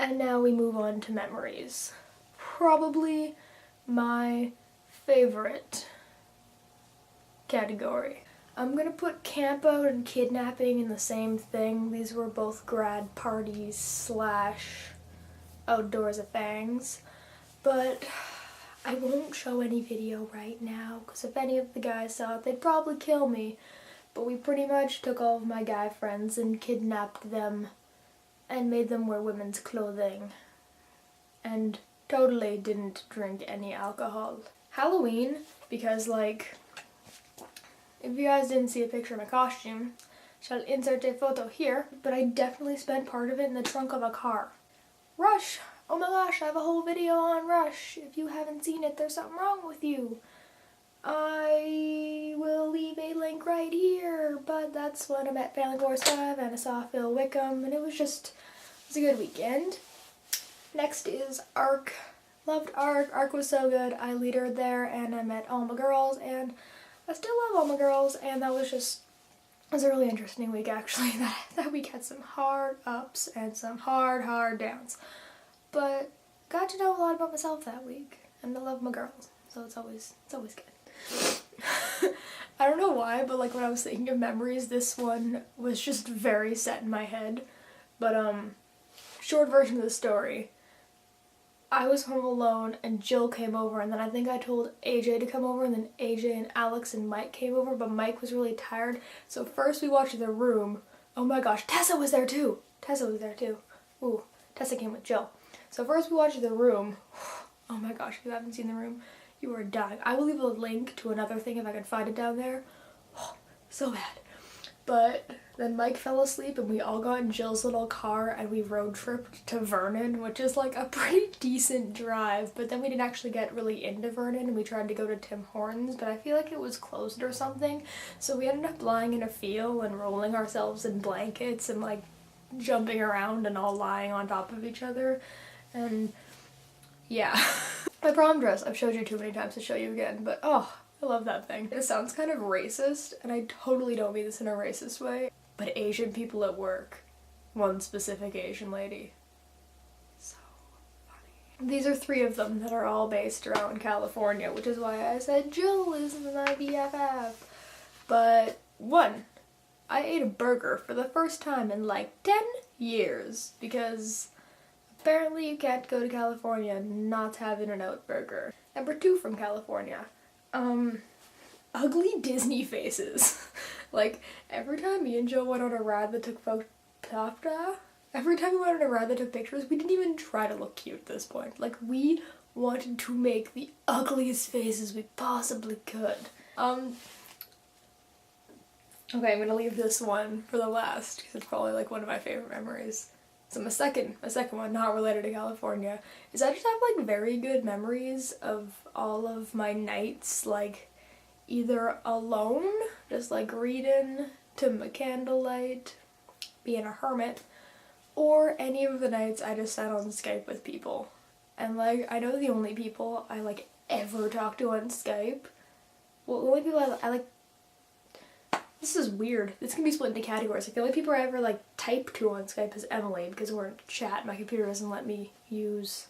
And now we move on to memories. Probably my favorite category. I'm gonna put campout and kidnapping in the same thing. These were both grad parties slash outdoors things. But I won't show any video right now because if any of the guys saw it, they'd probably kill me. But we pretty much took all of my guy friends and kidnapped them and made them wear women's clothing. And totally didn't drink any alcohol. Halloween, because like, if you guys didn't see a picture of my costume, shall insert a photo here, but I definitely spent part of it in the trunk of a car. Rush! Oh my gosh, I have a whole video on Rush. If you haven't seen it, there's something wrong with you. I will leave a link right here, but that's when I met Family Wars 5 and I saw Phil Wickham, and it was a good weekend. Next is ARC. Loved ARC. ARC was so good. I leadered there and I met all my girls, and I still love all my girls, and that was a really interesting week actually. That week had some hard ups and some hard downs. But got to know a lot about myself that week, and I love my girls, so it's always good. I don't know why, but like when I was thinking of memories, this one was just very set in my head. But short version of the story, I was home alone and Jill came over, and then I think I told AJ to come over, and then AJ and Alex and Mike came over, but Mike was really tired. So first we watched The Room. Oh my gosh, Tessa was there too. Ooh, Tessa came with Jill. So first we watched The Room. Oh my gosh, if you haven't seen The Room, you are dying. I will leave a link to another thing if I can find it down there. Oh, so bad. But then Mike fell asleep and we all got in Jill's little car and we road tripped to Vernon, which is like a pretty decent drive, but then we didn't actually get really into Vernon and we tried to go to Tim Hortons, but I feel like it was closed or something, so we ended up lying in a field and rolling ourselves in blankets and like jumping around and all lying on top of each other, and yeah. My prom dress, I've showed you too many times to show you again, but oh, I love that thing. It sounds kind of racist, and I totally don't mean this in a racist way, but Asian people at work, one specific Asian lady, so funny. These are 3 of them that are all based around California, which is why I said Jill is my BFF. But 1, I ate a burger for the first time in like 10 years, because apparently you can't go to California and not have In-N-Out burger. Number 2 from California. Ugly Disney faces. Like, every time me and Joe went on a ride that took pictures, we didn't even try to look cute at this point. Like, we wanted to make the ugliest faces we possibly could. Okay, I'm gonna leave this one for the last, because it's probably like one of my favorite memories. So my second one, not related to California, is I just have like very good memories of all of my nights, like either alone, just like reading to my candlelight, being a hermit, or any of the nights I just sat on Skype with people. And like, I know the only people I like ever talk to on Skype, well, the only people I like, this is weird. This can be split into categories. Like, the only people I ever like type to on Skype is Emily, because we're in chat. My computer doesn't let me use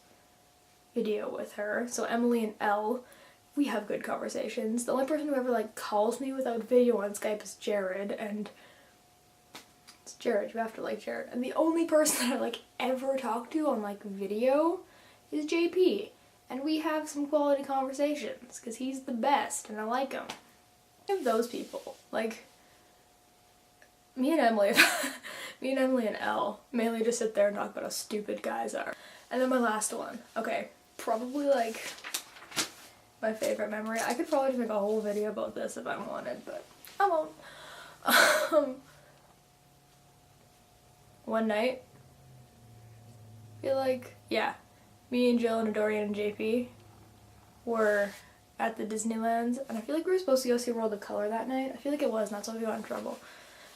video with her. So Emily and Elle, we have good conversations. The only person who ever like calls me without video on Skype is Jared, and it's Jared. You have to like Jared. And the only person that I like ever talk to on like video is JP, and we have some quality conversations because he's the best and I like him. Of those people, like, me and Emily and Elle mainly just sit there and talk about how stupid guys are. And then my last one, okay, probably like my favorite memory. I could probably make a whole video about this if I wanted, but I won't. One night, I feel like, yeah, me and Jill and Dorian and JP were at the Disneylands, and I feel like we were supposed to go see World of Color that night. I feel like it was, and that's why we got in trouble.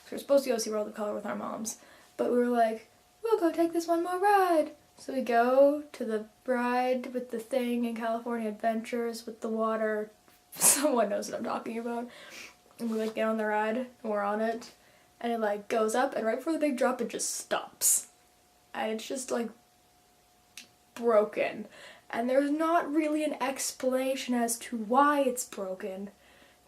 So we were supposed to go see World of Color with our moms, but we were like, we'll go take this one more ride. So we go to the ride with the thing in California Adventures with the water. Someone knows what I'm talking about. And we like get on the ride, and we're on it, and it like goes up, and right before the big drop it just stops. And it's just like broken. And there's not really an explanation as to why it's broken.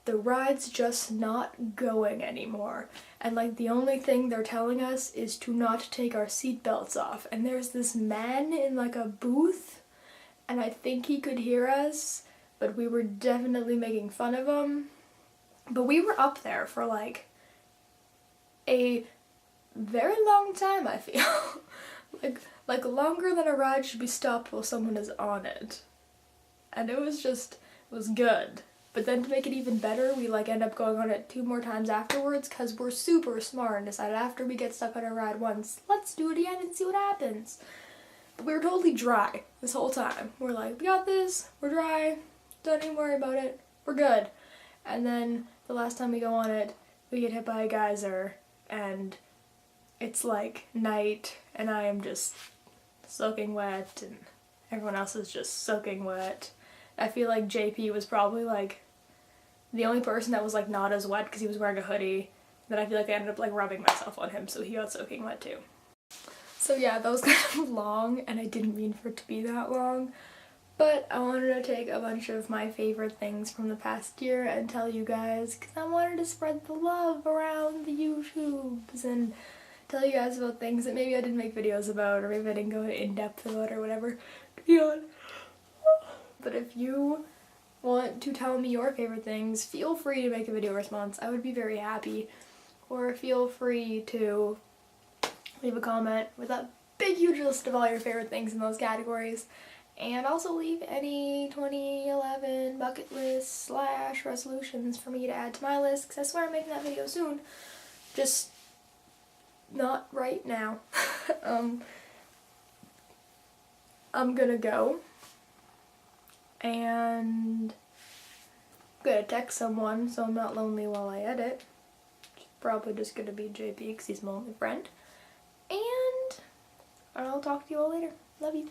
The ride's just not going anymore. And like the only thing they're telling us is to not take our seatbelts off. And there's this man in like a booth, and I think he could hear us, but we were definitely making fun of him. But we were up there for like a very long time, I feel. like longer than a ride should be stopped while someone is on it. And it was good. But then to make it even better, we like end up going on it 2 more times afterwards because we're super smart and decided after we get stuck on a ride once, let's do it again and see what happens. But we were totally dry this whole time. We're like, we got this, we're dry, don't even worry about it, we're good. And then the last time we go on it, we get hit by a geyser and it's like night and I am just soaking wet and everyone else is just soaking wet. I feel like JP was probably like the only person that was like not as wet because he was wearing a hoodie. Then I feel like I ended up like rubbing myself on him, so he got soaking wet too. So yeah, that was kind of long and I didn't mean for it to be that long. But I wanted to take a bunch of my favorite things from the past year and tell you guys because I wanted to spread the love around the YouTubes and tell you guys about things that maybe I didn't make videos about or maybe I didn't go in depth about or whatever, to be honest. But if you want to tell me your favorite things, feel free to make a video response. I would be very happy. Or feel free to leave a comment with a big huge list of all your favorite things in those categories. And also leave any 2011 bucket list / resolutions for me to add to my list because I swear I'm making that video soon. Just not right now. I'm gonna go. And I'm gonna text someone so I'm not lonely while I edit. It's probably just gonna be JP because he's my only friend. And I'll talk to you all later. Love you.